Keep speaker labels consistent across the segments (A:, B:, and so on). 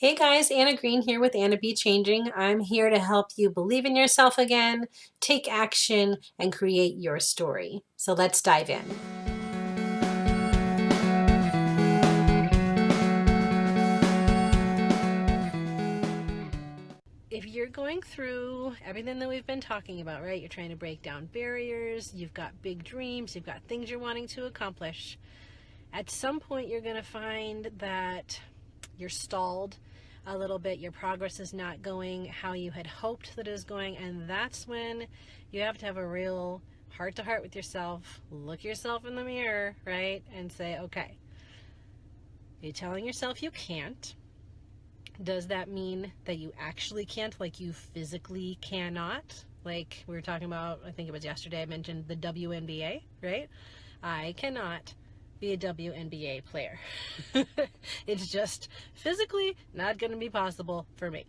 A: Hey guys, Anna Green here with Anna Be Changing. I'm here to help you believe in yourself again, take action, and create your story. So let's dive in. If you're going through everything that we've been talking about, right? You're trying to break down barriers, you've got big dreams, you've got things you're wanting to accomplish. At some point, you're going to find that you're stalled a little bit. Your progress is not going how you had hoped that it was going. And that's when you have to have a real heart to heart with yourself. Look yourself in the mirror, right? And say, okay, you're telling yourself you can't. Does that mean that you actually can't, like you physically cannot? Like we were talking about, I think it was yesterday, I mentioned the WNBA, right? I cannot be a WNBA player. It's just physically not going to be possible for me.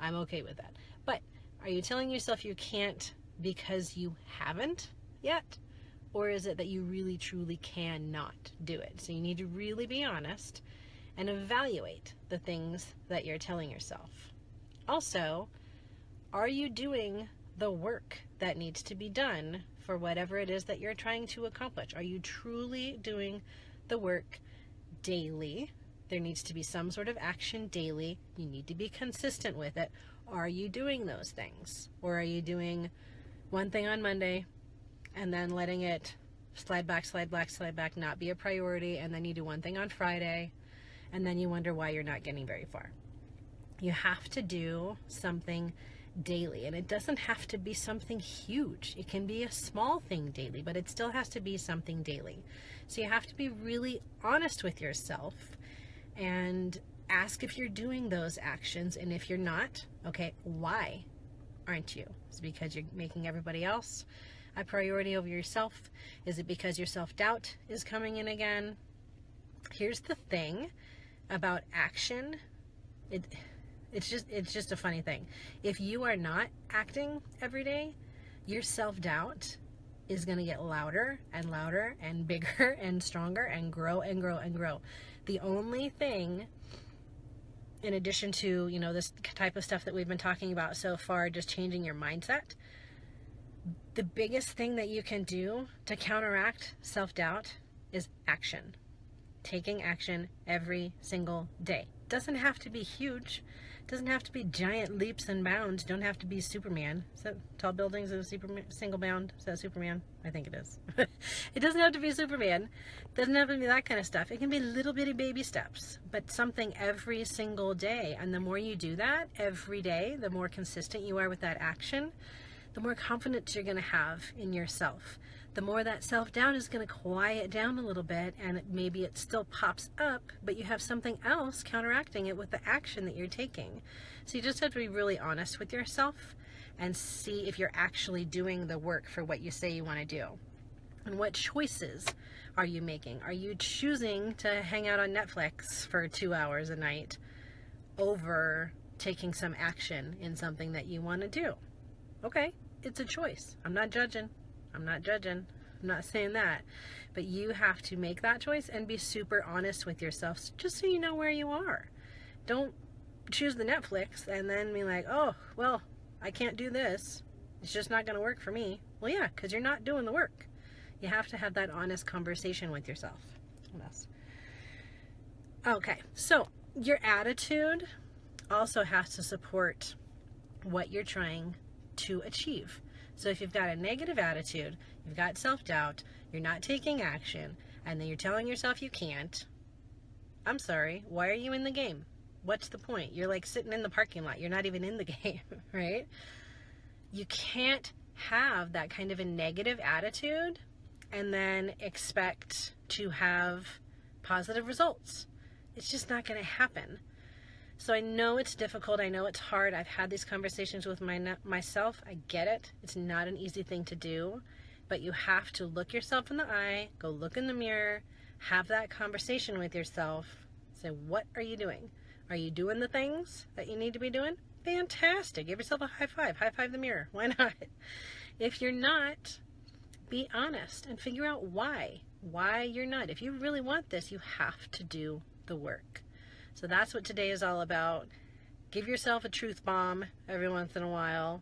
A: I'm okay with that. But are you telling yourself you can't because you haven't yet? Or is it that you really truly cannot do it? So you need to really be honest and evaluate the things that you're telling yourself. Also, are you doing the work that needs to be done for whatever it is that you're trying to accomplish? Are you truly doing the work daily? There needs to be some sort of action daily. You need to be consistent with it. Are you doing those things? Or are you doing one thing on Monday and then letting it slide back, not be a priority, and then you do one thing on Friday and then you wonder why you're not getting very far? You have to do something daily, and it doesn't have to be something huge. It can be a small thing daily, but it still has to be something daily. So you have to be really honest with yourself and ask if you're doing those actions, and if you're not, okay, why aren't you? Is it because you're making everybody else a priority over yourself? Is it because your self-doubt is coming in again? Here's the thing about action. It's just a funny thing. If you are not acting every day, your self-doubt is going to get louder and louder and bigger and stronger and grow and grow and grow. The only thing, in addition to, this type of stuff that we've been talking about so far, just changing your mindset, the biggest thing that you can do to counteract self-doubt is action. Taking action every single day. Doesn't have to be huge. Doesn't have to be giant leaps and bounds. Don't have to be Superman. Is that tall buildings of Superman, single bound? Is that Superman? I think it is. It doesn't have to be Superman. Doesn't have to be that kind of stuff. It can be little bitty baby steps, but something every single day. And the more you do that every day, the more consistent you are with that action, the more confidence you're going to have in yourself. The more that self-doubt is going to quiet down a little bit, and maybe it still pops up, but you have something else counteracting it with the action that you're taking. So you just have to be really honest with yourself and see if you're actually doing the work for what you say you want to do. And what choices are you making? Are you choosing to hang out on Netflix for 2 hours a night over taking some action in something that you want to do? Okay, it's a choice. I'm not judging. I'm not saying that. But you have to make that choice and be super honest with yourself, just so you know where you are. Don't choose the Netflix and then be like, oh, well, I can't do this. It's just not going to work for me. Well, yeah, because you're not doing the work. You have to have that honest conversation with yourself. What else? Okay, so your attitude also has to support what you're trying to achieve. So if you've got a negative attitude, you've got self-doubt, you're not taking action, and then you're telling yourself you can't, I'm sorry, why are you in the game? What's the point? You're like sitting in the parking lot. You're not even in the game, right? You can't have that kind of a negative attitude and then expect to have positive results. It's just not going to happen. So I know it's difficult. I know it's hard. I've had these conversations with myself. I get it. It's not an easy thing to do, but you have to look yourself in the eye, go look in the mirror, have that conversation with yourself. Say, what are you doing? Are you doing the things that you need to be doing? Fantastic. Give yourself a high five. High five the mirror. Why not? If you're not, be honest and figure out why you're not. If you really want this, you have to do the work. So that's what today is all about. Give yourself a truth bomb every once in a while.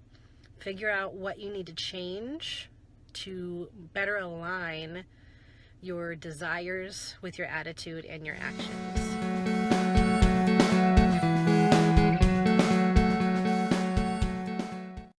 A: Figure out what you need to change to better align your desires with your attitude and your actions.